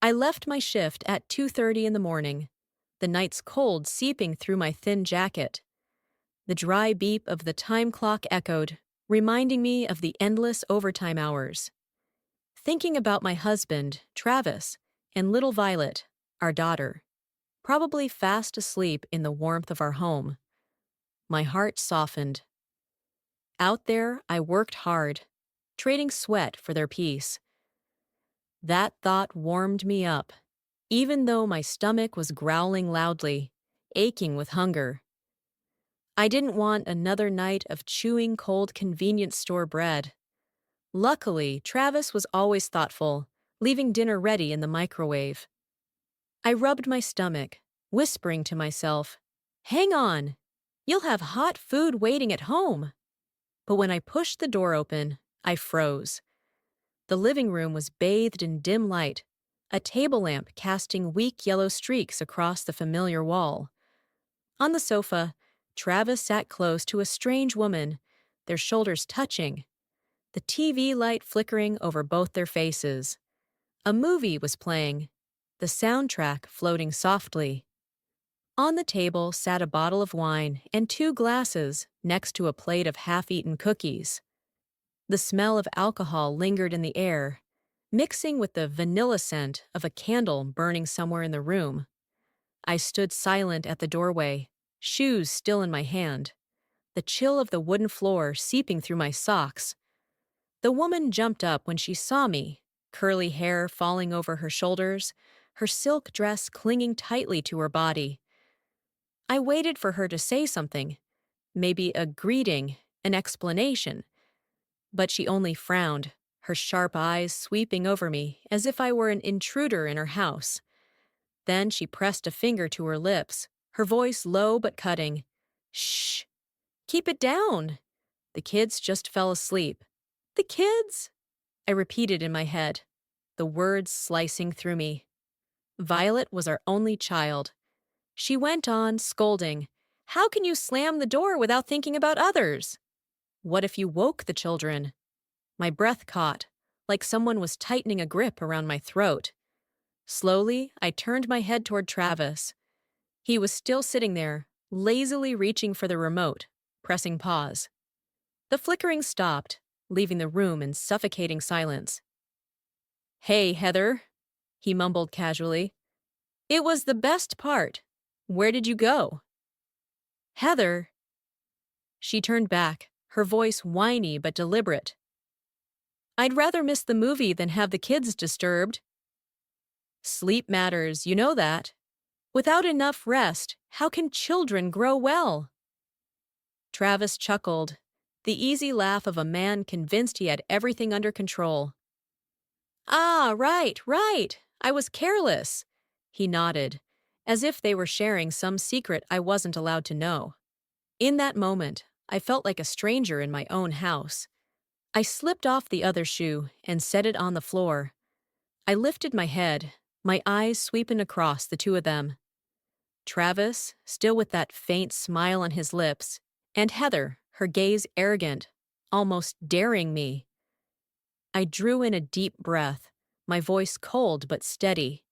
I left my shift at 2:30 in the morning, the night's cold seeping through my thin jacket. The dry beep of the time clock echoed, reminding me of the endless overtime hours. Thinking about my husband, Travis, and little Violet, our daughter, probably fast asleep in the warmth of our home, my heart softened. Out there, I worked hard, trading sweat for their peace. That thought warmed me up, even though my stomach was growling loudly, aching with hunger. I didn't want another night of chewing cold convenience store bread. Luckily, Travis was always thoughtful, leaving dinner ready in the microwave. I rubbed my stomach, whispering to myself, "Hang on, you'll have hot food waiting at home." But when I pushed the door open, I froze. The living room was bathed in dim light, a table lamp casting weak yellow streaks across the familiar wall. On the sofa, Travis sat close to a strange woman, their shoulders touching, the TV light flickering over both their faces. A movie was playing, the soundtrack floating softly. On the table sat a bottle of wine and two glasses next to a plate of half-eaten cookies. The smell of alcohol lingered in the air, mixing with the vanilla scent of a candle burning somewhere in the room. I stood silent at the doorway, shoes still in my hand, the chill of the wooden floor seeping through my socks. The woman jumped up when she saw me, curly hair falling over her shoulders, her silk dress clinging tightly to her body. I waited for her to say something, maybe a greeting, an explanation. But she only frowned, her sharp eyes sweeping over me as if I were an intruder in her house. Then she pressed a finger to her lips, her voice low but cutting. "Shh! Keep it down! The kids just fell asleep." "The kids?" I repeated in my head, the words slicing through me. Violet was our only child. She went on, scolding. "How can you slam the door without thinking about others? What if you woke the children?" My breath caught, like someone was tightening a grip around my throat. Slowly, I turned my head toward Travis. He was still sitting there, lazily reaching for the remote, pressing pause. The flickering stopped, leaving the room in suffocating silence. "Hey, Heather," he mumbled casually. "It was the best part. Where did you go?" "Heather." She turned back, her voice whiny but deliberate. "I'd rather miss the movie than have the kids disturbed." "Sleep matters, you know that. Without enough rest, how can children grow well?" Travis chuckled, the easy laugh of a man convinced he had everything under control. "Ah, right, right. I was careless." He nodded, as if they were sharing some secret I wasn't allowed to know. In that moment, I felt like a stranger in my own house. I slipped off the other shoe and set it on the floor. I lifted my head, my eyes sweeping across the two of them. Travis, still with that faint smile on his lips, and Heather, her gaze arrogant, almost daring me. I drew in a deep breath, my voice cold but steady.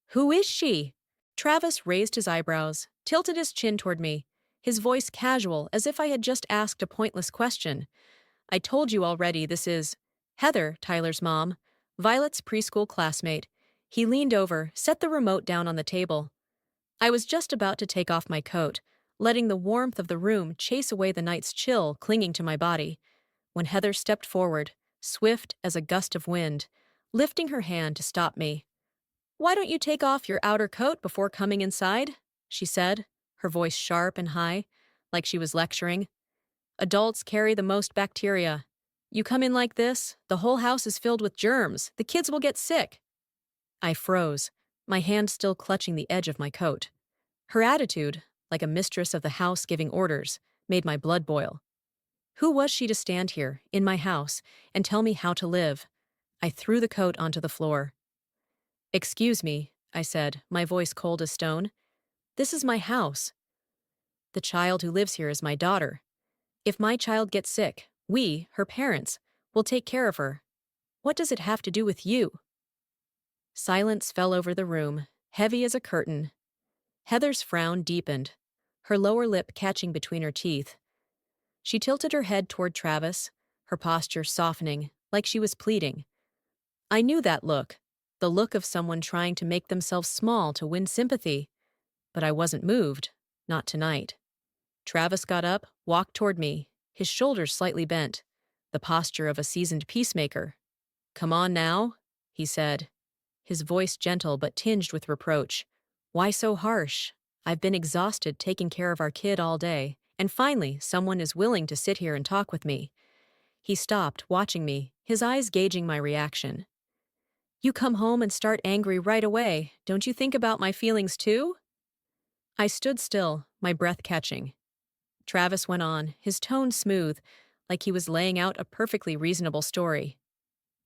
"Who is she?" Travis raised his eyebrows, tilted his chin toward me, his voice casual as if I had just asked a pointless question. "I told you already this is Heather, Tyler's mom, Violet's preschool classmate." He leaned over, set the remote down on the table. I was just about to take off my coat, letting the warmth of the room chase away the night's chill clinging to my body, when Heather stepped forward, swift as a gust of wind, lifting her hand to stop me. "Why don't you take off your outer coat before coming inside?" she said, her voice sharp and high, like she was lecturing. "Adults carry the most bacteria. You come in like this, the whole house is filled with germs. The kids will get sick." I froze, my hand still clutching the edge of my coat. Her attitude, like a mistress of the house giving orders, made my blood boil. Who was she to stand here, in my house, and tell me how to live? I threw the coat onto the floor. "Excuse me," I said, my voice cold as stone. "This is my house. The child who lives here is my daughter. If my child gets sick, we, her parents, will take care of her. What does it have to do with you?" Silence fell over the room, heavy as a curtain. Heather's frown deepened, her lower lip catching between her teeth. She tilted her head toward Travis, her posture softening, like she was pleading. I knew that look, the look of someone trying to make themselves small to win sympathy. But I wasn't moved, not tonight. Travis got up, walked toward me, his shoulders slightly bent, the posture of a seasoned peacemaker. Come on now, he said, his voice gentle but tinged with reproach. Why so harsh? I've been exhausted taking care of our kid all day, and finally someone is willing to sit here and talk with me. He stopped, watching me, his eyes gauging my reaction. You come home and start angry right away. Don't you think about my feelings too? I stood still, my breath catching. Travis went on, his tone smooth, like he was laying out a perfectly reasonable story.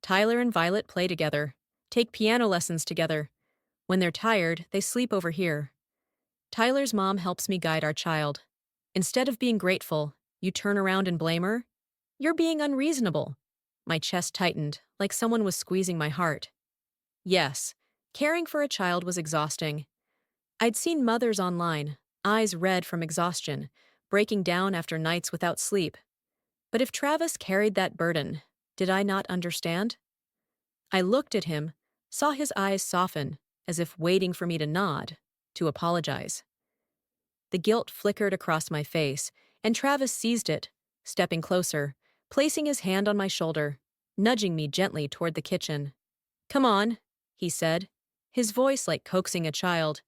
Tyler and Violet play together, take piano lessons together. When they're tired, they sleep over here. Tyler's mom helps me guide our child. Instead of being grateful, you turn around and blame her? You're being unreasonable. My chest tightened, like someone was squeezing my heart. Yes, caring for a child was exhausting. I'd seen mothers online, eyes red from exhaustion, breaking down after nights without sleep. But if Travis carried that burden, did I not understand? I looked at him, saw his eyes soften, as if waiting for me to nod, to apologize. The guilt flickered across my face, and Travis seized it, stepping closer, placing his hand on my shoulder, nudging me gently toward the kitchen. Come on, he said, his voice like coaxing a child.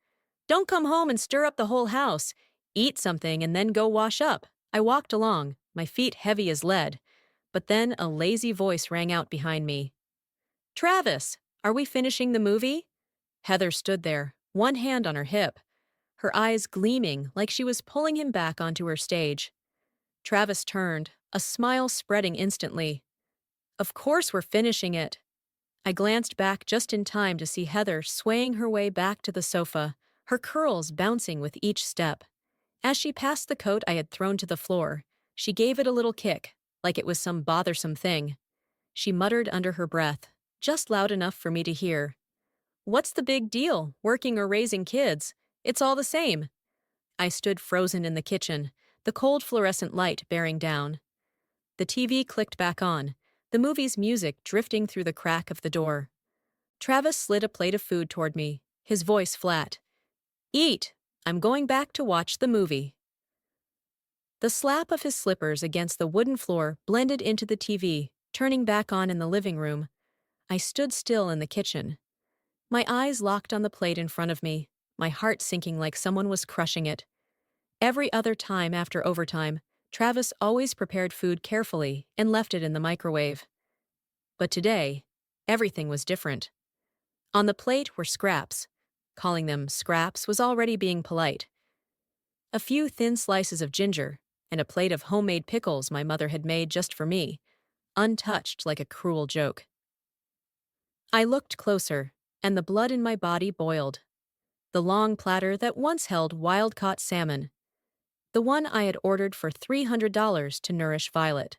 Don't come home and stir up the whole house. Eat something and then go wash up. I walked along, my feet heavy as lead, but then a lazy voice rang out behind me. Travis, are we finishing the movie? Heather stood there, one hand on her hip, her eyes gleaming like she was pulling him back onto her stage. Travis turned, a smile spreading instantly. Of course we're finishing it. I glanced back just in time to see Heather swaying her way back to the sofa, her curls bouncing with each step. As she passed the coat I had thrown to the floor, she gave it a little kick, like it was some bothersome thing. She muttered under her breath, just loud enough for me to hear. What's the big deal, working or raising kids? It's all the same. I stood frozen in the kitchen, the cold fluorescent light bearing down. The TV clicked back on, the movie's music drifting through the crack of the door. Travis slid a plate of food toward me, his voice flat. Eat! I'm going back to watch the movie. The slap of his slippers against the wooden floor blended into the TV, turning back on in the living room. I stood still in the kitchen. My eyes locked on the plate in front of me, my heart sinking like someone was crushing it. Every other time after overtime, Travis always prepared food carefully and left it in the microwave. But today, everything was different. On the plate were scraps. Calling them scraps was already being polite. A few thin slices of ginger, and a plate of homemade pickles my mother had made just for me, untouched like a cruel joke. I looked closer, and the blood in my body boiled. The long platter that once held wild-caught salmon. The one I had ordered for $300 to nourish Violet.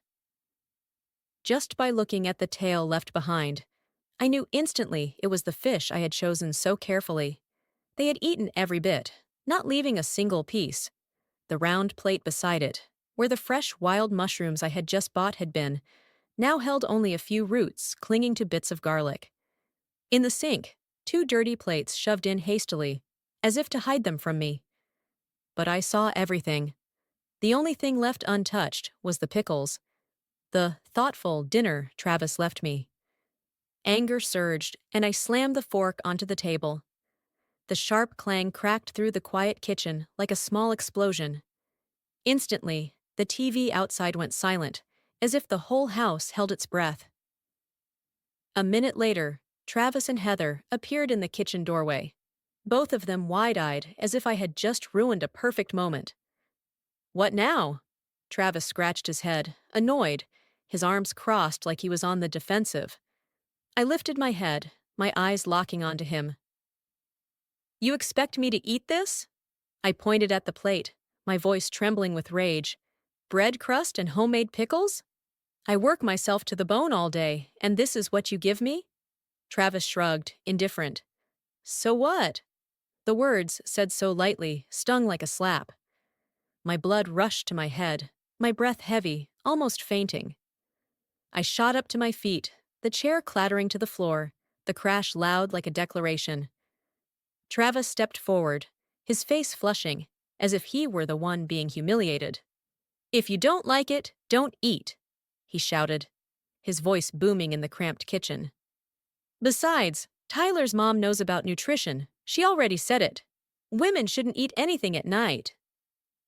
Just by looking at the tail left behind, I knew instantly it was the fish I had chosen so carefully. They had eaten every bit, not leaving a single piece. The round plate beside it, where the fresh wild mushrooms I had just bought had been, now held only a few roots clinging to bits of garlic. In the sink, 2 dirty plates shoved in hastily, as if to hide them from me. But I saw everything. The only thing left untouched was the pickles, the thoughtful dinner Travis left me. Anger surged, and I slammed the fork onto the table. The sharp clang cracked through the quiet kitchen like a small explosion. Instantly, the TV outside went silent, as if the whole house held its breath. A minute later, Travis and Heather appeared in the kitchen doorway, both of them wide-eyed as if I had just ruined a perfect moment. What now? Travis scratched his head, annoyed, his arms crossed like he was on the defensive. I lifted my head, my eyes locking onto him. You expect me to eat this? I pointed at the plate, my voice trembling with rage. Bread crust and homemade pickles? I work myself to the bone all day, and this is what you give me? Travis shrugged, indifferent. So what? The words, said so lightly, stung like a slap. My blood rushed to my head, my breath heavy, almost fainting. I shot up to my feet, the chair clattering to the floor, the crash loud like a declaration. Travis stepped forward, his face flushing, as if he were the one being humiliated. If you don't like it, don't eat, he shouted, his voice booming in the cramped kitchen. Besides, Tyler's mom knows about nutrition. She already said it. Women shouldn't eat anything at night.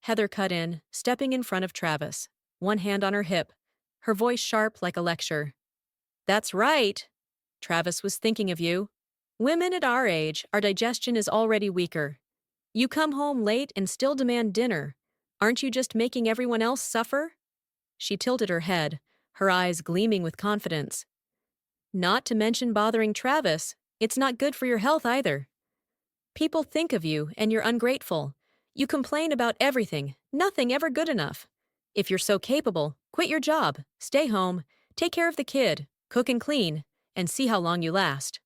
Heather cut in, stepping in front of Travis, one hand on her hip, her voice sharp like a lecture. That's right. Travis was thinking of you. Women at our age, our digestion is already weaker. You come home late and still demand dinner. Aren't you just making everyone else suffer? She tilted her head, her eyes gleaming with confidence. Not to mention bothering Travis. It's not good for your health either. People think of you and you're ungrateful. You complain about everything, nothing ever good enough. If you're so capable, quit your job, stay home, take care of the kid, cook and clean, and see how long you last.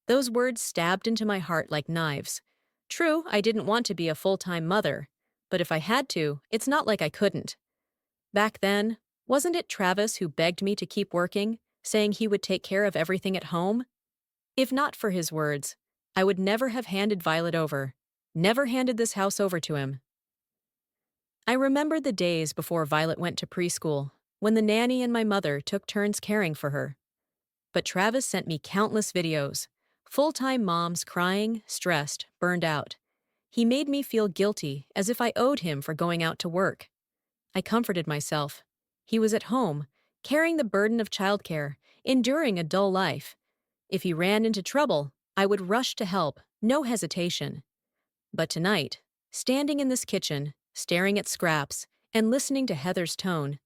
Those words stabbed into my heart like knives. True, I didn't want to be a full-time mother, but if I had to, it's not like I couldn't. Back then, wasn't it Travis who begged me to keep working, saying he would take care of everything at home? If not for his words, I would never have handed Violet over, never handed this house over to him. I remembered the days before Violet went to preschool, when the nanny and my mother took turns caring for her. But Travis sent me countless videos, full-time moms crying, stressed, burned out. He made me feel guilty, as if I owed him for going out to work. I comforted myself. He was at home, carrying the burden of childcare, enduring a dull life. If he ran into trouble, I would rush to help, no hesitation. But tonight, standing in this kitchen, staring at scraps, and listening to Heather's tone,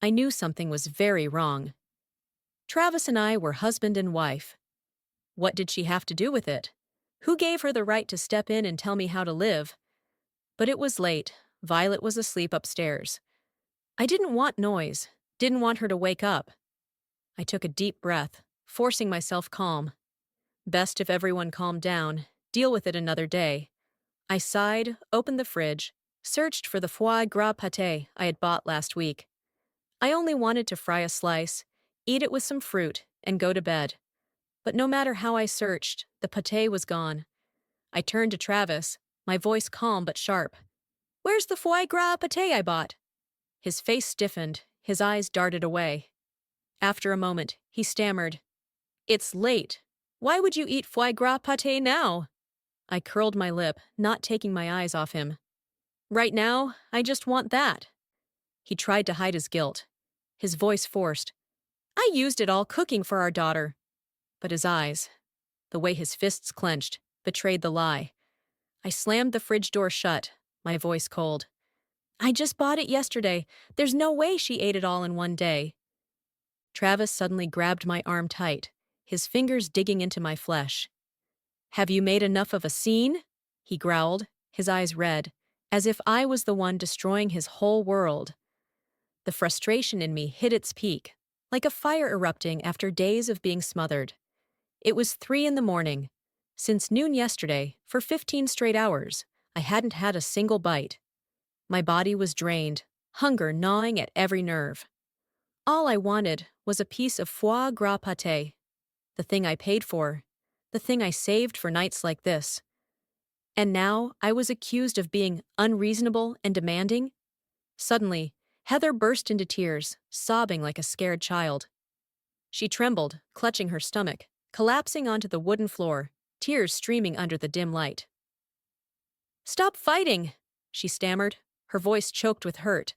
I knew something was very wrong. Travis and I were husband and wife. What did she have to do with it? Who gave her the right to step in and tell me how to live? But it was late. Violet was asleep upstairs. I didn't want noise, didn't want her to wake up. I took a deep breath, forcing myself calm. Best if everyone calmed down, deal with it another day. I sighed, opened the fridge, searched for the foie gras pâté I had bought last week. I only wanted to fry a slice, eat it with some fruit, and go to bed. But no matter how I searched, the pâté was gone. I turned to Travis, my voice calm but sharp. Where's the foie gras pâté I bought? His face stiffened, his eyes darted away. After a moment, he stammered. It's late. Why would you eat foie gras pâté now? I curled my lip, not taking my eyes off him. Right now, I just want that. He tried to hide his guilt. His voice forced. I used it all cooking for our daughter. But his eyes, the way his fists clenched, betrayed the lie. I slammed the fridge door shut, my voice cold. I just bought it yesterday. There's no way she ate it all in one day. Travis suddenly grabbed my arm tight, his fingers digging into my flesh. Have you made enough of a scene? He growled, his eyes red, as if I was the one destroying his whole world. The frustration in me hit its peak, like a fire erupting after days of being smothered. It was 3 a.m. Since noon yesterday, for 15 straight hours, I hadn't had a single bite. My body was drained, hunger gnawing at every nerve. All I wanted was a piece of foie gras pâté, the thing I paid for, the thing I saved for nights like this. And now I was accused of being unreasonable and demanding. Suddenly, Heather burst into tears, sobbing like a scared child. She trembled, clutching her stomach, collapsing onto the wooden floor, tears streaming under the dim light. Stop fighting, she stammered, her voice choked with hurt.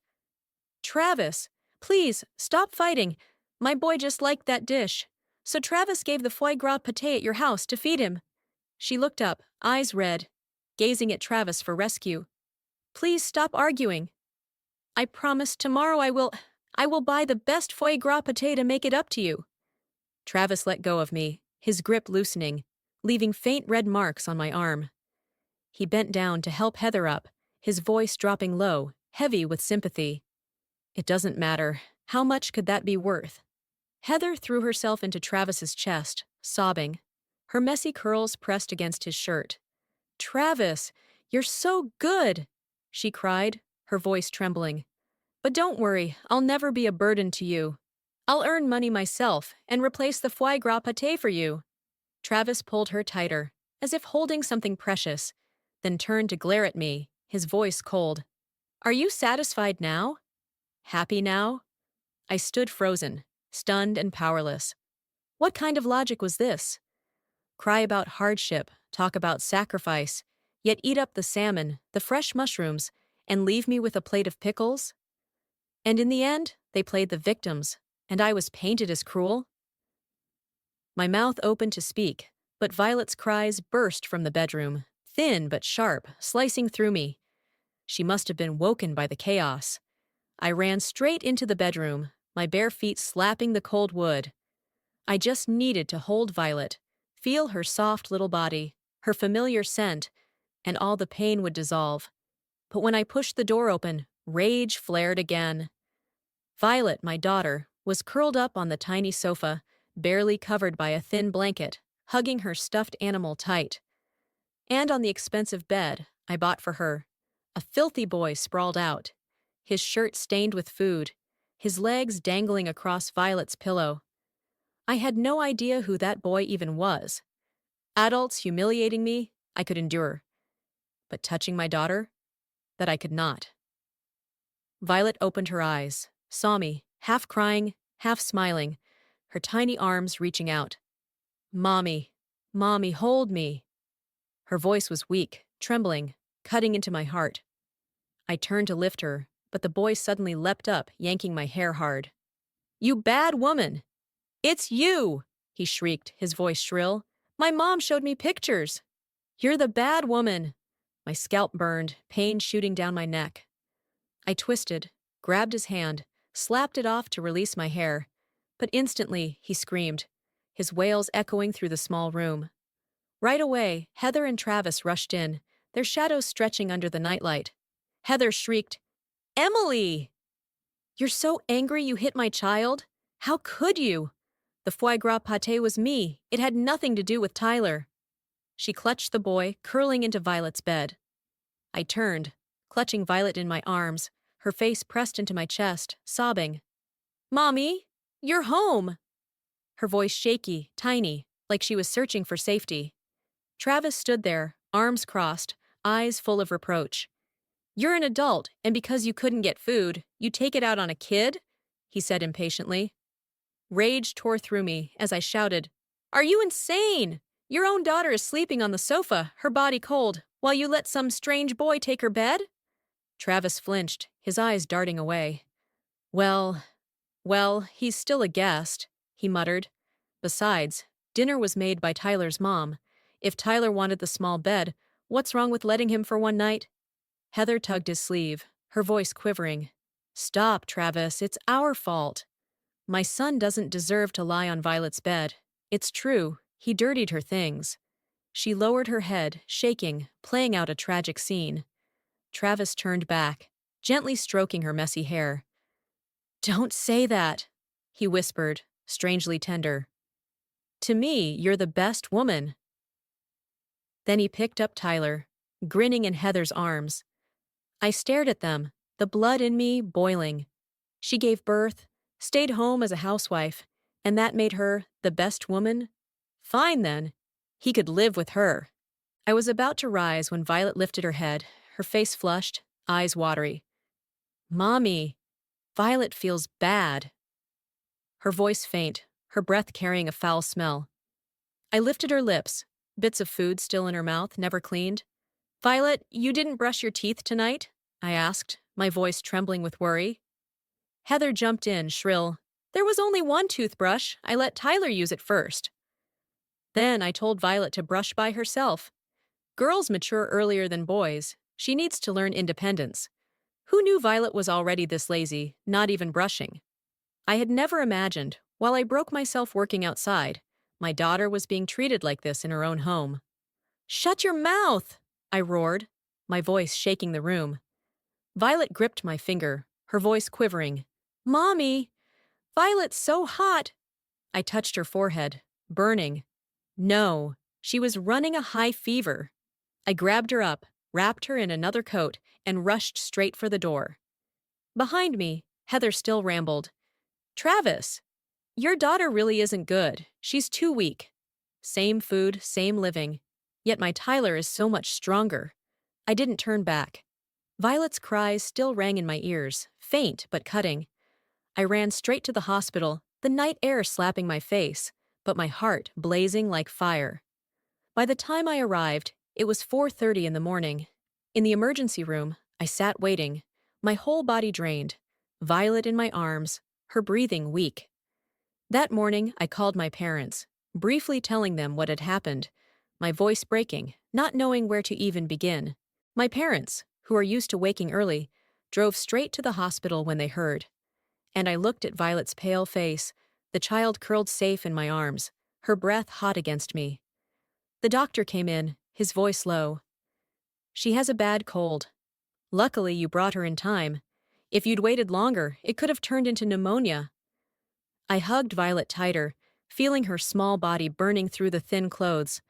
Travis, please, stop fighting. My boy just liked that dish. So Travis gave the foie gras pâté at your house to feed him. She looked up, eyes red, gazing at Travis for rescue. Please stop arguing. I promise tomorrow I will buy the best foie gras pâté to make it up to you. Travis let go of me, his grip loosening, leaving faint red marks on my arm. He bent down to help Heather up, his voice dropping low, heavy with sympathy. It doesn't matter. How much could that be worth? Heather threw herself into Travis's chest, sobbing, her messy curls pressed against his shirt. Travis, you're so good, she cried, her voice trembling. But don't worry, I'll never be a burden to you. I'll earn money myself and replace the foie gras pâté for you. Travis pulled her tighter, as if holding something precious, then turned to glare at me, his voice cold. Are you satisfied now? Happy now? I stood frozen, stunned and powerless. What kind of logic was this? Cry about hardship, talk about sacrifice, yet eat up the salmon, the fresh mushrooms, and leave me with a plate of pickles? And in the end, they played the victims, and I was painted as cruel? My mouth opened to speak, but Violet's cries burst from the bedroom, thin but sharp, slicing through me. She must have been woken by the chaos. I ran straight into the bedroom, my bare feet slapping the cold wood. I just needed to hold Violet, feel her soft little body, her familiar scent, and all the pain would dissolve. But when I pushed the door open, rage flared again. Violet, my daughter, was curled up on the tiny sofa, barely covered by a thin blanket, hugging her stuffed animal tight. And on the expensive bed I bought for her, a filthy boy sprawled out, his shirt stained with food, his legs dangling across Violet's pillow. I had no idea who that boy even was. Adults humiliating me, I could endure. But touching my daughter? That I could not. Violet opened her eyes, saw me, half crying, half smiling, her tiny arms reaching out. Mommy, Mommy, hold me. Her voice was weak, trembling, cutting into my heart. I turned to lift her, but the boy suddenly leapt up, yanking my hair hard. You bad woman! It's you! He shrieked, his voice shrill. My mom showed me pictures. You're the bad woman. My scalp burned, pain shooting down my neck. I twisted, grabbed his hand, slapped it off to release my hair, but instantly he screamed, his wails echoing through the small room. Right away, Heather and Travis rushed in, their shadows stretching under the nightlight. Heather shrieked, Emily! You're so angry you hit my child? How could you? The foie gras pâté was me. It had nothing to do with Tyler. She clutched the boy, curling into Violet's bed. I turned, clutching Violet in my arms, her face pressed into my chest, sobbing. Mommy, you're home! Her voice shaky, tiny, like she was searching for safety. Travis stood there, arms crossed, eyes full of reproach. You're an adult, and because you couldn't get food, you take it out on a kid? He said impatiently. Rage tore through me as I shouted, Are you insane? Your own daughter is sleeping on the sofa, her body cold, while you let some strange boy take her bed? Travis flinched, his eyes darting away. Well, he's still a guest, he muttered. Besides, dinner was made by Tyler's mom. If Tyler wanted the small bed, what's wrong with letting him for one night? Heather tugged his sleeve, her voice quivering. Stop, Travis, it's our fault. My son doesn't deserve to lie on Violet's bed. It's true, he dirtied her things. She lowered her head, shaking, playing out a tragic scene. Travis turned back, gently stroking her messy hair. Don't say that, he whispered, strangely tender. To me, you're the best woman. Then he picked up Tyler, grinning in Heather's arms. I stared at them, the blood in me boiling. She gave birth, stayed home as a housewife, and that made her the best woman? Fine then. He could live with her. I was about to rise when Violet lifted her head, her face flushed, eyes watery. Mommy, Violet feels bad. Her voice faint, her breath carrying a foul smell. I lifted her lips, bits of food still in her mouth, never cleaned. Violet, you didn't brush your teeth tonight? I asked, my voice trembling with worry. Heather jumped in, shrill. There was only one toothbrush. I let Tyler use it first. Then I told Violet to brush by herself. Girls mature earlier than boys. She needs to learn independence. Who knew Violet was already this lazy, not even brushing? I had never imagined, while I broke myself working outside, my daughter was being treated like this in her own home. Shut your mouth! I roared, my voice shaking the room. Violet gripped my finger, her voice quivering. Mommy! Violet's so hot! I touched her forehead, burning. No, she was running a high fever. I grabbed her up, wrapped her in another coat, and rushed straight for the door. Behind me, Heather still rambled. Travis, your daughter really isn't good. She's too weak. Same food, same living. Yet my Tyler is so much stronger. I didn't turn back. Violet's cries still rang in my ears, faint but cutting. I ran straight to the hospital, the night air slapping my face, but my heart blazing like fire. By the time I arrived, it was 4:30 in the morning. In the emergency room, I sat waiting, my whole body drained, Violet in my arms, her breathing weak. That morning, I called my parents, briefly telling them what had happened, my voice breaking, not knowing where to even begin. My parents, who are used to waking early, drove straight to the hospital when they heard. And I looked at Violet's pale face, the child curled safe in my arms, her breath hot against me. The doctor came in, his voice low. She has a bad cold. Luckily, you brought her in time. If you'd waited longer, it could have turned into pneumonia. I hugged Violet tighter, feeling her small body burning through the thin clothes.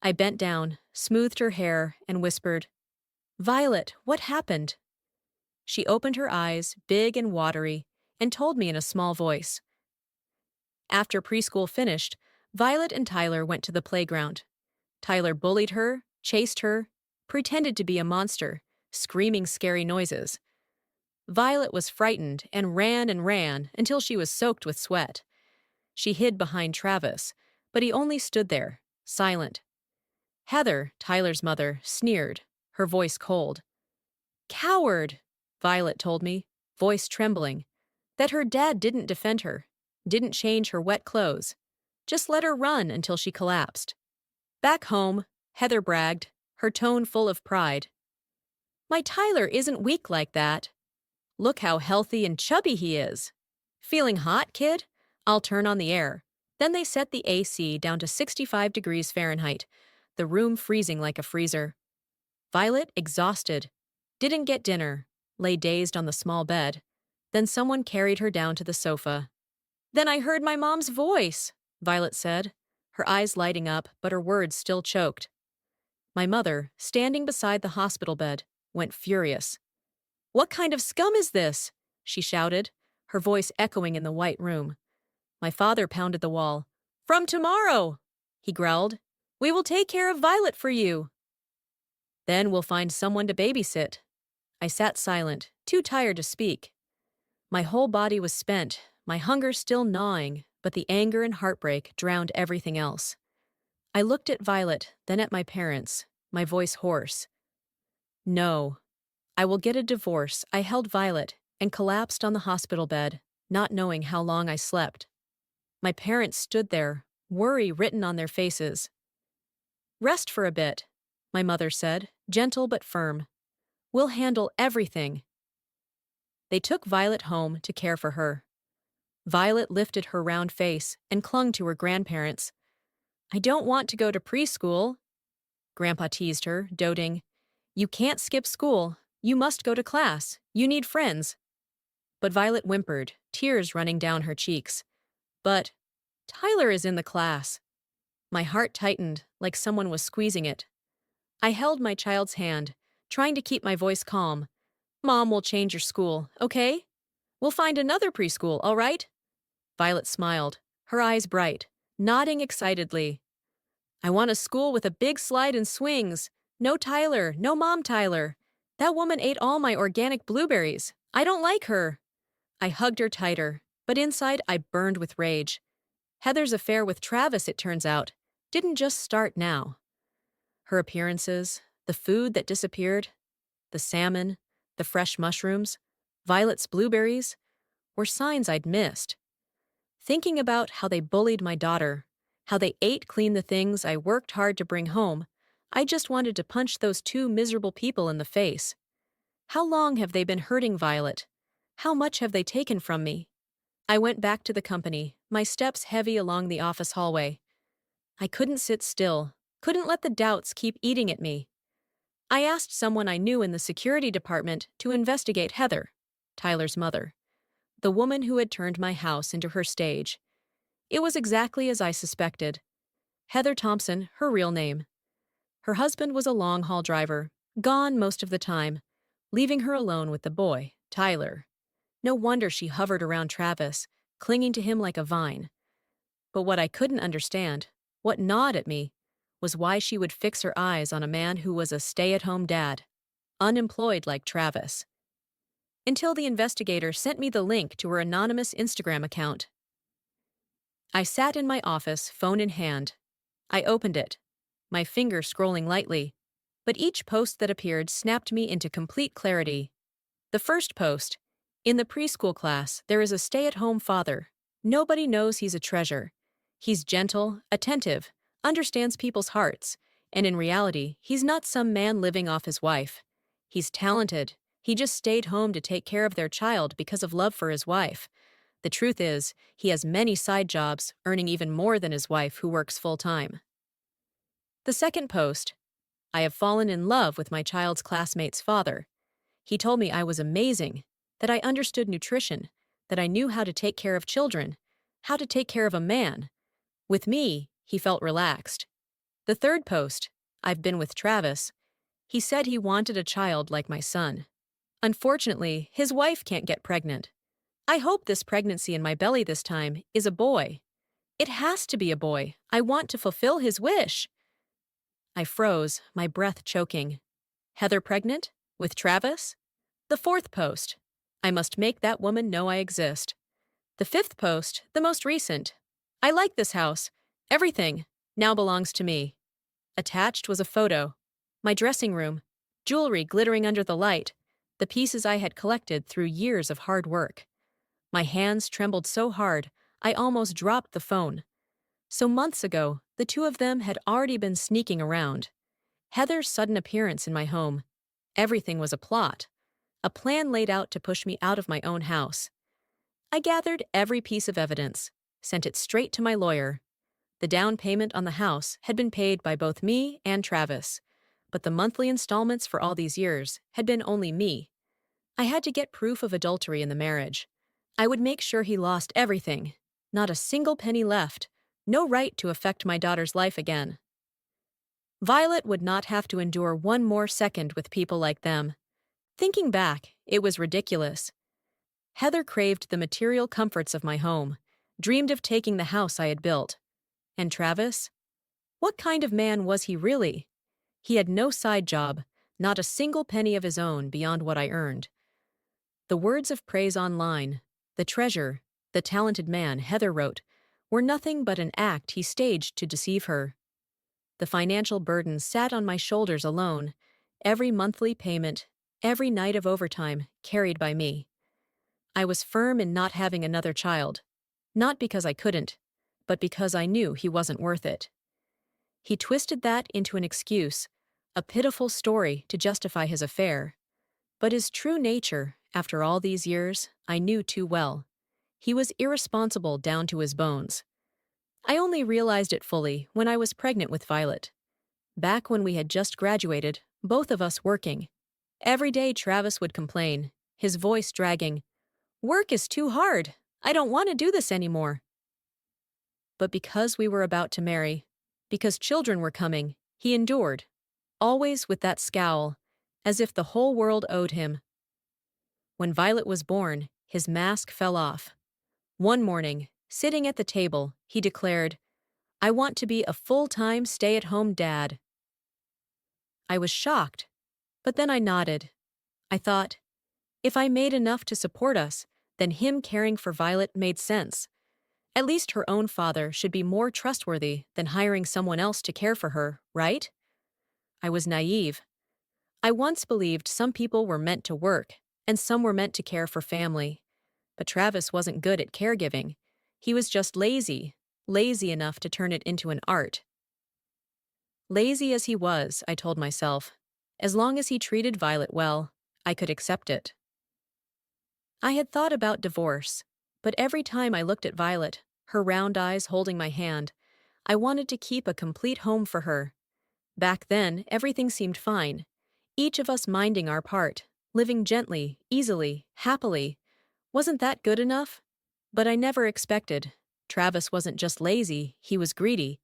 I bent down, smoothed her hair, and whispered, Violet, what happened? She opened her eyes, big and watery, and told me in a small voice. After preschool finished, Violet and Tyler went to the playground. Tyler bullied her, chased her, pretended to be a monster, screaming scary noises. Violet was frightened and ran until she was soaked with sweat. She hid behind Travis, but he only stood there, silent. Heather, Tyler's mother, sneered, her voice cold. Coward, Violet told me, voice trembling, that her dad didn't defend her, didn't change her wet clothes, just let her run until she collapsed. Back home, Heather bragged, her tone full of pride. My Tyler isn't weak like that. Look how healthy and chubby he is. Feeling hot, kid? I'll turn on the air. Then they set the AC down to 65 degrees Fahrenheit, the room freezing like a freezer. Violet, exhausted, didn't get dinner, lay dazed on the small bed. Then someone carried her down to the sofa. Then I heard my mom's voice, Violet said, her eyes lighting up, but her words still choked. My mother, standing beside the hospital bed, went furious. What kind of scum is this? She shouted, her voice echoing in the white room. My father pounded the wall. From tomorrow, he growled. We will take care of Violet for you. Then we'll find someone to babysit. I sat silent, too tired to speak. My whole body was spent, my hunger still gnawing, but the anger and heartbreak drowned everything else. I looked at Violet, then at my parents, my voice hoarse. No. I will get a divorce. I held Violet and collapsed on the hospital bed, not knowing how long I slept. My parents stood there, worry written on their faces. Rest for a bit, my mother said, gentle but firm. We'll handle everything. They took Violet home to care for her. Violet lifted her round face and clung to her grandparents. I don't want to go to preschool. Grandpa teased her, doting. You can't skip school. You must go to class. You need friends. But Violet whimpered, tears running down her cheeks. But Tyler is in the class. My heart tightened, like someone was squeezing it. I held my child's hand, trying to keep my voice calm. Mom will change your school, okay? We'll find another preschool, all right? Violet smiled, her eyes bright, nodding excitedly. I want a school with a big slide and swings. No Tyler, no Mom Tyler. That woman ate all my organic blueberries. I don't like her. I hugged her tighter, but inside I burned with rage. Heather's affair with Travis, it turns out, didn't just start now. Her appearances, the food that disappeared, the salmon, the fresh mushrooms, Violet's blueberries, were signs I'd missed. Thinking about how they bullied my daughter, how they ate clean the things I worked hard to bring home, I just wanted to punch those two miserable people in the face. How long have they been hurting Violet? How much have they taken from me? I went back to the company, my steps heavy along the office hallway. I couldn't sit still, couldn't let the doubts keep eating at me. I asked someone I knew in the security department to investigate Heather, Tyler's mother, the woman who had turned my house into her stage. It was exactly as I suspected. Heather Thompson, her real name. Her husband was a long-haul driver, gone most of the time, leaving her alone with the boy, Tyler. No wonder she hovered around Travis, clinging to him like a vine. But what I couldn't understand, what gnawed at me, was why she would fix her eyes on a man who was a stay-at-home dad, unemployed like Travis. Until the investigator sent me the link to her anonymous Instagram account. I sat in my office, phone in hand. I opened it, my finger scrolling lightly, but each post that appeared snapped me into complete clarity. The first post: in the preschool class, there is a stay-at-home father. Nobody knows he's a treasure. He's gentle, attentive, understands people's hearts, and in reality, he's not some man living off his wife. He's talented. He just stayed home to take care of their child because of love for his wife. The truth is, he has many side jobs, earning even more than his wife, who works full-time. The second post: I have fallen in love with my child's classmate's father. He told me I was amazing, that I understood nutrition, that I knew how to take care of children, how to take care of a man. With me, he felt relaxed. The third post: I've been with Travis. He said he wanted a child like my son. Unfortunately, his wife can't get pregnant. I hope this pregnancy in my belly this time is a boy. It has to be a boy. I want to fulfill his wish. I froze, my breath choking. Heather pregnant? With Travis? The fourth post: I must make that woman know I exist. The fifth post, the most recent: I like this house. Everything now belongs to me. Attached was a photo. My dressing room, jewelry glittering under the light, the pieces I had collected through years of hard work. My hands trembled so hard, I almost dropped the phone. So months ago, the two of them had already been sneaking around. Heather's sudden appearance in my home. Everything was a plot. A plan laid out to push me out of my own house. I gathered every piece of evidence, sent it straight to my lawyer. The down payment on the house had been paid by both me and Travis, but the monthly installments for all these years had been only me. I had to get proof of adultery in the marriage. I would make sure he lost everything, not a single penny left, no right to affect my daughter's life again. Violet would not have to endure one more second with people like them. Thinking back, it was ridiculous. Heather craved the material comforts of my home, dreamed of taking the house I had built. And Travis? What kind of man was he really? He had no side job, not a single penny of his own beyond what I earned. The words of praise online, the treasure, the talented man Heather wrote, were nothing but an act he staged to deceive her. The financial burden sat on my shoulders alone, every monthly payment, every night of overtime carried by me. I was firm in not having another child, not because I couldn't, but because I knew he wasn't worth it. He twisted that into an excuse, a pitiful story to justify his affair. But his true nature, after all these years, I knew too well. He was irresponsible down to his bones. I only realized it fully when I was pregnant with Violet. Back when we had just graduated, both of us working. Every day Travis would complain, his voice dragging. "Work is too hard. I don't want to do this anymore." But because we were about to marry, because children were coming, he endured, always with that scowl, as if the whole world owed him. When Violet was born, his mask fell off. One morning, sitting at the table, he declared, "I want to be a full-time stay-at-home dad." I was shocked, but then I nodded. I thought, if I made enough to support us, then him caring for Violet made sense. At least her own father should be more trustworthy than hiring someone else to care for her, right? I was naive. I once believed some people were meant to work, and some were meant to care for family. But Travis wasn't good at caregiving. He was just lazy enough to turn it into an art. Lazy as he was, I told myself, as long as he treated Violet well, I could accept it. I had thought about divorce, but every time I looked at Violet, her round eyes holding my hand, I wanted to keep a complete home for her. Back then, everything seemed fine. Each of us minding our part, living gently, easily, happily. Wasn't that good enough? But I never expected, Travis wasn't just lazy, he was greedy.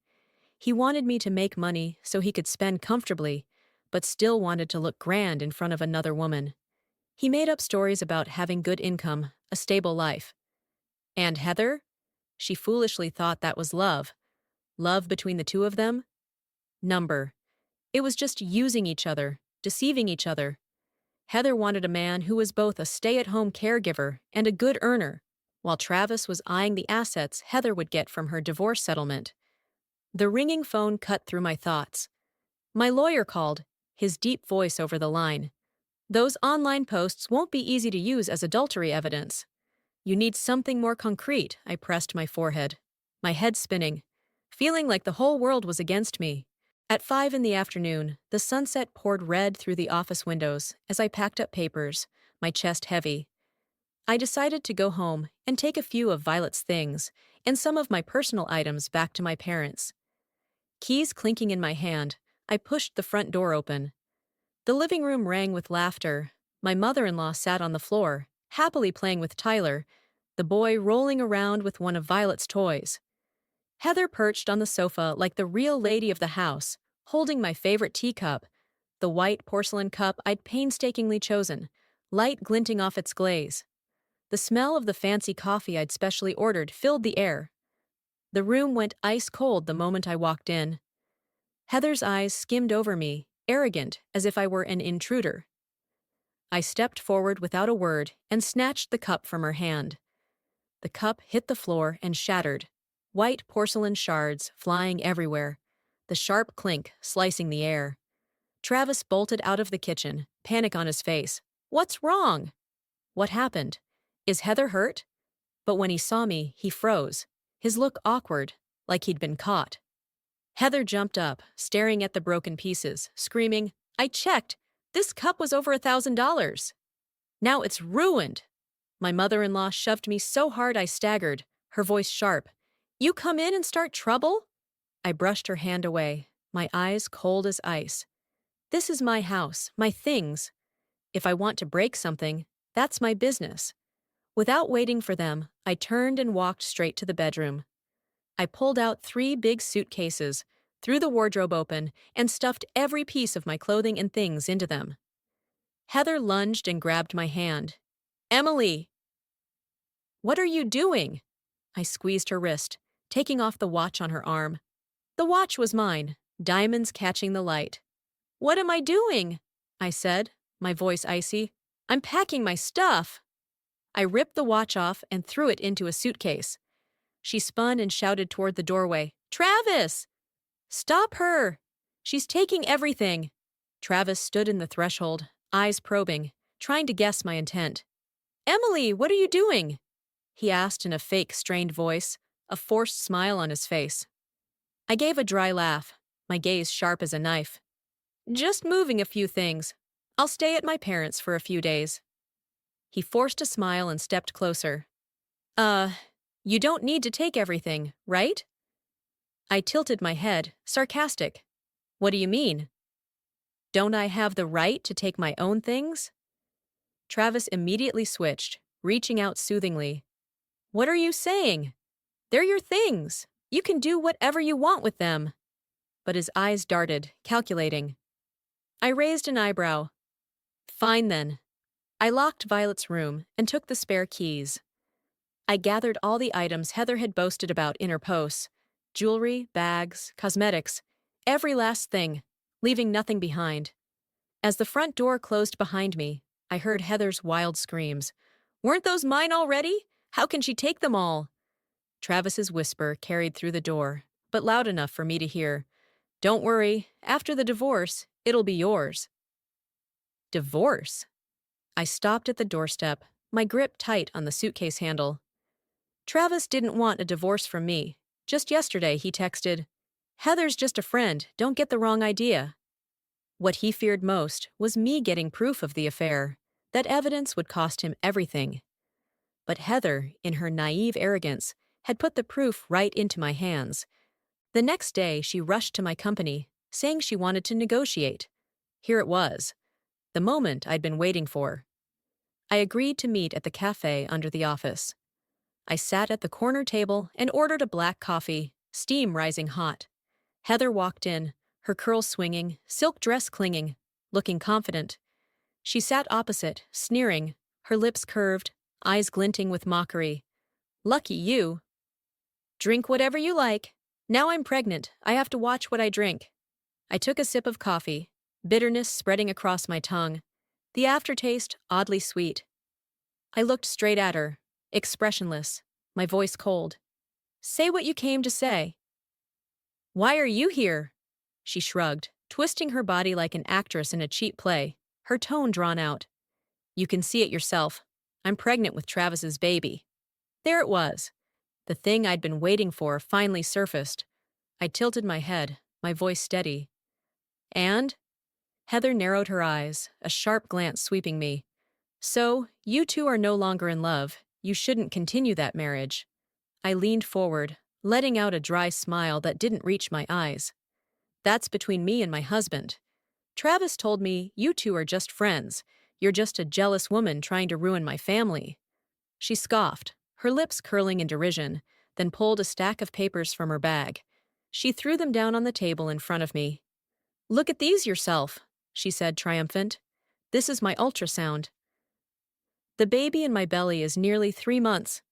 He wanted me to make money so he could spend comfortably, but still wanted to look grand in front of another woman. He made up stories about having good income, a stable life. And Heather? She foolishly thought that was love. Love between the two of them? Number. It was just using each other, deceiving each other. Heather wanted a man who was both a stay-at-home caregiver and a good earner, while Travis was eyeing the assets Heather would get from her divorce settlement. The ringing phone cut through my thoughts. My lawyer called, his deep voice over the line. Those online posts won't be easy to use as adultery evidence. You need something more concrete, I pressed my forehead, my head spinning, feeling like the whole world was against me. At 5 in the afternoon, the sunset poured red through the office windows as I packed up papers, my chest heavy. I decided to go home and take a few of Violet's things and some of my personal items back to my parents. Keys clinking in my hand, I pushed the front door open. The living room rang with laughter. My mother-in-law sat on the floor, happily playing with Tyler, the boy rolling around with one of Violet's toys. Heather perched on the sofa like the real lady of the house, holding my favorite teacup, the white porcelain cup I'd painstakingly chosen, light glinting off its glaze. The smell of the fancy coffee I'd specially ordered filled the air. The room went ice cold the moment I walked in. Heather's eyes skimmed over me, arrogant, as if I were an intruder. I stepped forward without a word and snatched the cup from her hand. The cup hit the floor and shattered, white porcelain shards flying everywhere, the sharp clink slicing the air. Travis bolted out of the kitchen, panic on his face. "What's wrong?" "What happened? Is Heather hurt?" But when he saw me, he froze, his look awkward, like he'd been caught. Heather jumped up, staring at the broken pieces, screaming, "I checked! This cup was over $1,000. Now it's ruined!" My mother-in-law shoved me so hard I staggered, her voice sharp. "You come in and start trouble?" I brushed her hand away, my eyes cold as ice. This is my house, my things. If I want to break something, that's my business. Without waiting for them, I turned and walked straight to the bedroom. I pulled out 3 big suitcases, threw the wardrobe open, and stuffed every piece of my clothing and things into them. Heather lunged and grabbed my hand. "Emily!" "What are you doing?" I squeezed her wrist, taking off the watch on her arm. The watch was mine, diamonds catching the light. "What am I doing?" I said, my voice icy. "I'm packing my stuff." I ripped the watch off and threw it into a suitcase. She spun and shouted toward the doorway, "Travis! Stop her! She's taking everything." Travis stood in the threshold, eyes probing, trying to guess my intent. "Emily, what are you doing?" he asked in a fake, strained voice, a forced smile on his face. I gave a dry laugh, my gaze sharp as a knife. "Just moving a few things. I'll stay at my parents' for a few days." He forced a smile and stepped closer. You don't need to take everything, right?" I tilted my head, sarcastic. "What do you mean? Don't I have the right to take my own things?" Travis immediately switched, reaching out soothingly. "What are you saying? They're your things. You can do whatever you want with them." But his eyes darted, calculating. I raised an eyebrow. "Fine then." I locked Violet's room and took the spare keys. I gathered all the items Heather had boasted about in her posts. Jewelry, bags, cosmetics, every last thing, leaving nothing behind. As the front door closed behind me, I heard Heather's wild screams. "Weren't those mine already? How can she take them all?" Travis's whisper carried through the door, but loud enough for me to hear. "Don't worry, after the divorce, it'll be yours." Divorce? I stopped at the doorstep, my grip tight on the suitcase handle. Travis didn't want a divorce from me. Just yesterday he texted, "Heather's just a friend, don't get the wrong idea." What he feared most was me getting proof of the affair. That evidence would cost him everything. But Heather, in her naive arrogance, had put the proof right into my hands. The next day she rushed to my company, saying she wanted to negotiate. Here it was, the moment I'd been waiting for. I agreed to meet at the cafe under the office. I sat at the corner table and ordered a black coffee, steam rising hot. Heather walked in, her curls swinging, silk dress clinging, looking confident. She sat opposite, sneering, her lips curved, eyes glinting with mockery. Lucky you. Drink whatever you like. Now I'm pregnant. I have to watch what I drink. I took a sip of coffee, bitterness spreading across my tongue. The aftertaste oddly sweet. I looked straight at her, expressionless, my voice cold. Say what you came to say. Why are you here? She shrugged, twisting her body like an actress in a cheap play, her tone drawn out. You can see it yourself. I'm pregnant with Travis's baby. There it was. The thing I'd been waiting for finally surfaced. I tilted my head, my voice steady. And? Heather narrowed her eyes, a sharp glance sweeping me. So, you two are no longer in love. You shouldn't continue that marriage. I leaned forward, letting out a dry smile that didn't reach my eyes. That's between me and my husband. Travis told me you two are just friends. You're just a jealous woman trying to ruin my family. She scoffed, her lips curling in derision, then pulled a stack of papers from her bag. She threw them down on the table in front of me. Look at these yourself, she said, triumphant. This is my ultrasound. The baby in my belly is nearly 3 months,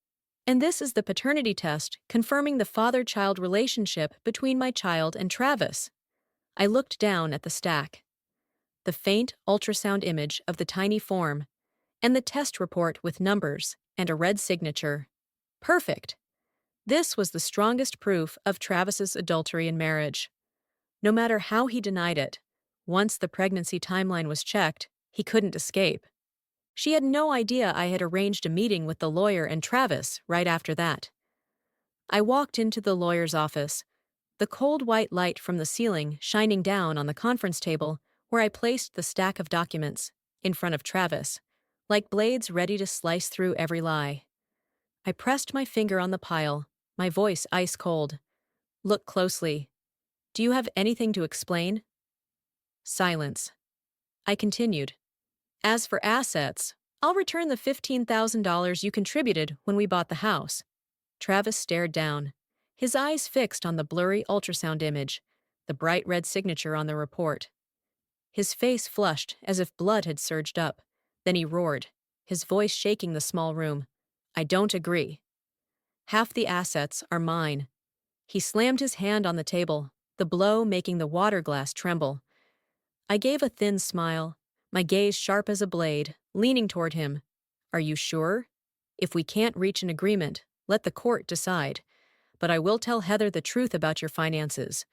and this is the paternity test confirming the father-child relationship between my child and Travis. I looked down at the stack. The faint ultrasound image of the tiny form, and the test report with numbers and a red signature. Perfect. This was the strongest proof of Travis's adultery in marriage. No matter how he denied it, once the pregnancy timeline was checked, he couldn't escape. She had no idea I had arranged a meeting with the lawyer and Travis right after that. I walked into the lawyer's office, the cold white light from the ceiling shining down on the conference table where I placed the stack of documents, in front of Travis, like blades ready to slice through every lie. I pressed my finger on the pile, my voice ice cold. Look closely. Do you have anything to explain? Silence. I continued. As for assets, I'll return the $15,000 you contributed when we bought the house. Travis stared down, his eyes fixed on the blurry ultrasound image, the bright red signature on the report. His face flushed as if blood had surged up. Then he roared, his voice shaking the small room. I don't agree. Half the assets are mine. He slammed his hand on the table, the blow making the water glass tremble. I gave a thin smile, my gaze sharp as a blade, leaning toward him. Are you sure? If we can't reach an agreement, let the court decide. But I will tell Heather the truth about your finances.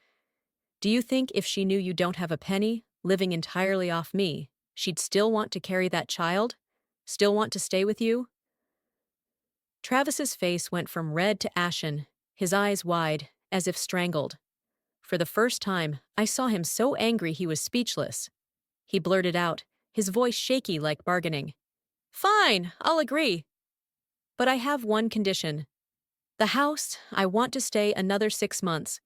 Do you think if she knew you don't have a penny, living entirely off me, she'd still want to carry that child? Still want to stay with you? Travis's face went from red to ashen, his eyes wide, as if strangled. For the first time, I saw him so angry he was speechless. He blurted out, his voice shaky like bargaining. Fine, I'll agree. But I have one condition. The house, I want to stay another 6 months.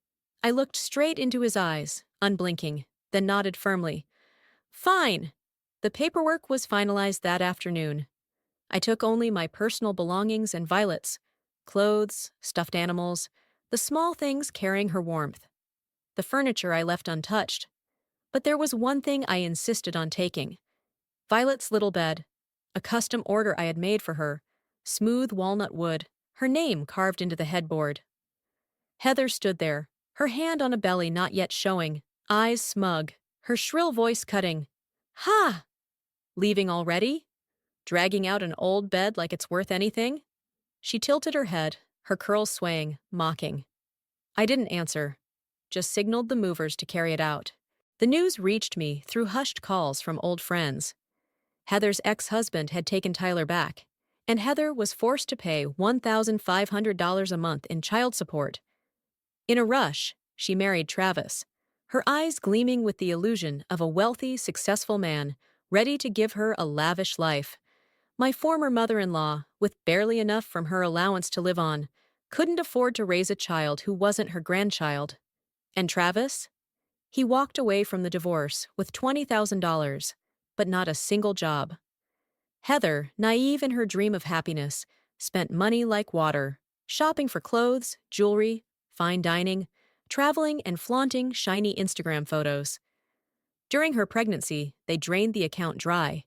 I looked straight into his eyes, unblinking, then nodded firmly. Fine. The paperwork was finalized that afternoon. I took only my personal belongings and Violet's, clothes, stuffed animals, the small things carrying her warmth. The furniture I left untouched. But there was one thing I insisted on taking. Violet's little bed, a custom order I had made for her, smooth walnut wood, her name carved into the headboard. Heather stood there, her hand on a belly not yet showing, eyes smug, her shrill voice cutting. Ha! Leaving already? Dragging out an old bed like it's worth anything? She tilted her head, her curls swaying, mocking. I didn't answer, just signaled the movers to carry it out. The news reached me through hushed calls from old friends. Heather's ex-husband had taken Tyler back, and Heather was forced to pay $1,500 a month in child support. In a rush, she married Travis, her eyes gleaming with the illusion of a wealthy, successful man ready to give her a lavish life. My former mother-in-law, with barely enough from her allowance to live on, couldn't afford to raise a child who wasn't her grandchild. And Travis? He walked away from the divorce with $20,000, but not a single job. Heather, naive in her dream of happiness, spent money like water, shopping for clothes, jewelry, fine dining, traveling and flaunting shiny Instagram photos. During her pregnancy, they drained the account dry,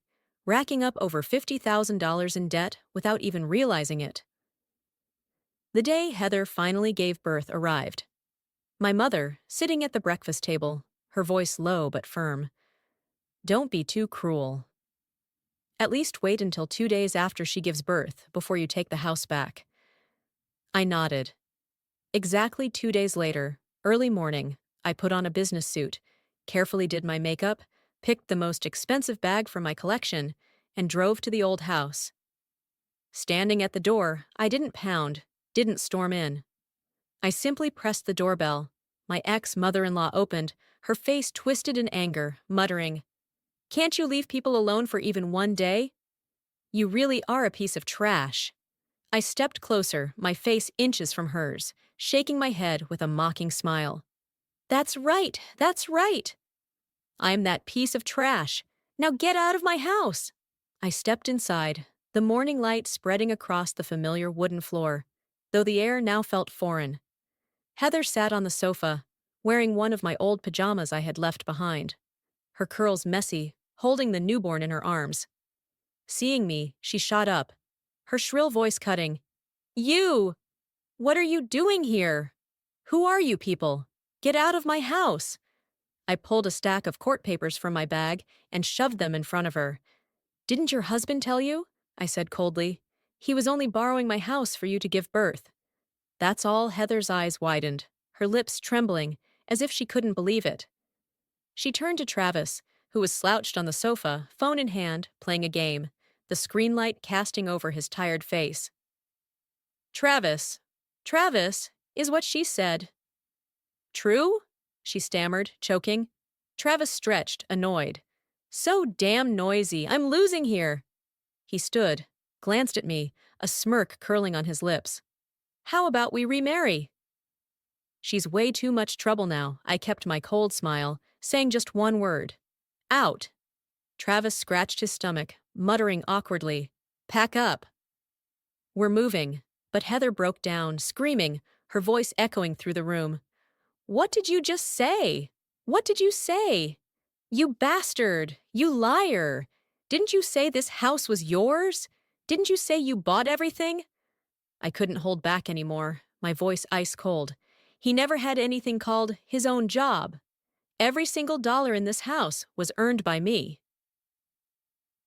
racking up over $50,000 in debt without even realizing it. The day Heather finally gave birth arrived. My mother, sitting at the breakfast table, her voice low but firm. Don't be too cruel. At least wait until 2 days after she gives birth before you take the house back. I nodded. Exactly 2 days later, early morning, I put on a business suit, carefully did my makeup, picked the most expensive bag from my collection, and drove to the old house. Standing at the door, I didn't pound, didn't storm in. I simply pressed the doorbell. My ex-mother-in-law opened, her face twisted in anger, muttering, "Can't you leave people alone for even one day? You really are a piece of trash." I stepped closer, my face inches from hers, shaking my head with a mocking smile. That's right, that's right. I'm that piece of trash. Now get out of my house. I stepped inside, the morning light spreading across the familiar wooden floor, though the air now felt foreign. Heather sat on the sofa, wearing one of my old pajamas I had left behind, her curls messy, holding the newborn in her arms. Seeing me, she shot up, her shrill voice cutting. You! What are you doing here? Who are you people? Get out of my house! I pulled a stack of court papers from my bag and shoved them in front of her. Didn't your husband tell you? I said coldly. He was only borrowing my house for you to give birth. That's all. Heather's eyes widened, her lips trembling, as if she couldn't believe it. She turned to Travis, who was slouched on the sofa, phone in hand, playing a game, the screen light casting over his tired face. Travis, is what she said. True? She stammered, choking. Travis stretched, annoyed. So damn noisy, I'm losing here. He stood, glanced at me, a smirk curling on his lips. How about we remarry? She's way too much trouble now. I kept my cold smile, saying just one word. Out. Travis scratched his stomach, muttering awkwardly. Pack up. We're moving, but Heather broke down, screaming, her voice echoing through the room. What did you just say? What did you say? You bastard! You liar! Didn't you say this house was yours? Didn't you say you bought everything? I couldn't hold back anymore, my voice ice cold. He never had anything called his own job. Every single dollar in this house was earned by me.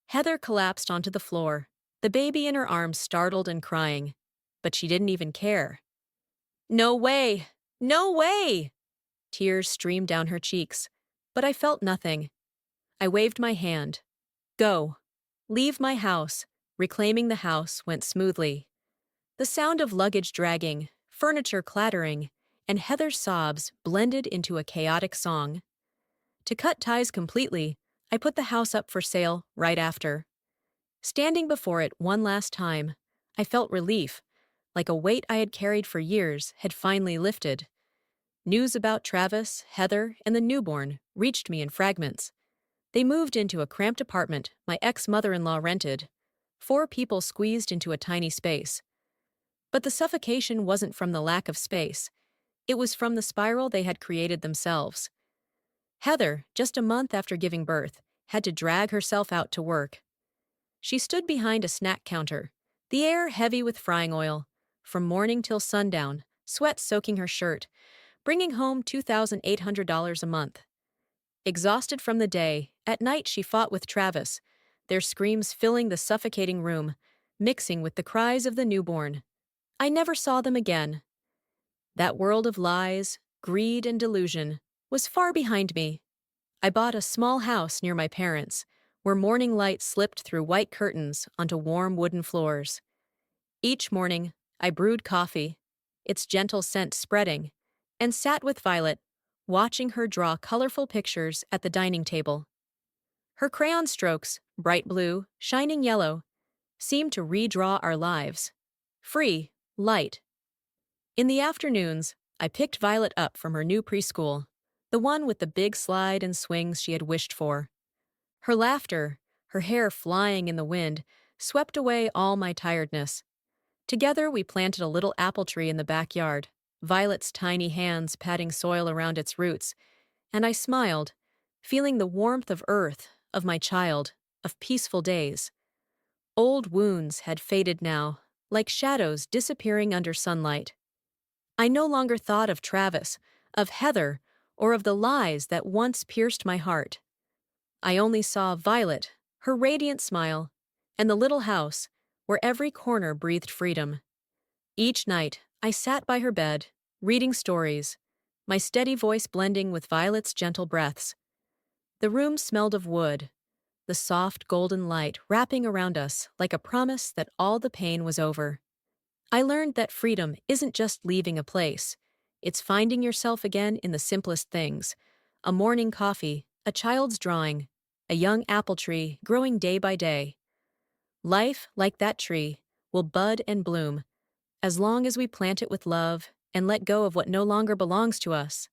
Heather collapsed onto the floor, the baby in her arms startled and crying. But she didn't even care. No way! No way! Tears streamed down her cheeks, but I felt nothing. I waved my hand. Go. Leave my house. Reclaiming the house went smoothly. The sound of luggage dragging, furniture clattering, and Heather's sobs blended into a chaotic song. To cut ties completely, I put the house up for sale right after. Standing before it one last time, I felt relief, like a weight I had carried for years had finally lifted. News about Travis, Heather, and the newborn reached me in fragments. They moved into a cramped apartment my ex-mother-in-law rented. 4 people squeezed into a tiny space. But the suffocation wasn't from the lack of space. It was from the spiral they had created themselves. Heather, just a month after giving birth, had to drag herself out to work. She stood behind a snack counter, the air heavy with frying oil, from morning till sundown, sweat soaking her shirt, bringing home $2,800 a month. Exhausted from the day, at night she fought with Travis, their screams filling the suffocating room, mixing with the cries of the newborn. I never saw them again. That world of lies, greed, and delusion was far behind me. I bought a small house near my parents', where morning light slipped through white curtains onto warm wooden floors. Each morning, I brewed coffee, its gentle scent spreading, and sat with Violet, watching her draw colorful pictures at the dining table. Her crayon strokes, bright blue, shining yellow, seemed to redraw our lives. Free, light. In the afternoons, I picked Violet up from her new preschool, the one with the big slide and swings she had wished for. Her laughter, her hair flying in the wind, swept away all my tiredness. Together, we planted a little apple tree in the backyard, Violet's tiny hands patting soil around its roots, and I smiled, feeling the warmth of earth, of my child, of peaceful days. Old wounds had faded now, like shadows disappearing under sunlight. I no longer thought of Travis, of Heather, or of the lies that once pierced my heart. I only saw Violet, her radiant smile, and the little house, where every corner breathed freedom. Each night, I sat by her bed, reading stories, my steady voice blending with Violet's gentle breaths. The room smelled of wood, the soft golden light wrapping around us like a promise that all the pain was over. I learned that freedom isn't just leaving a place. It's finding yourself again in the simplest things. A morning coffee, a child's drawing, a young apple tree growing day by day. Life, like that tree, will bud and bloom, as long as we plant it with love and let go of what no longer belongs to us.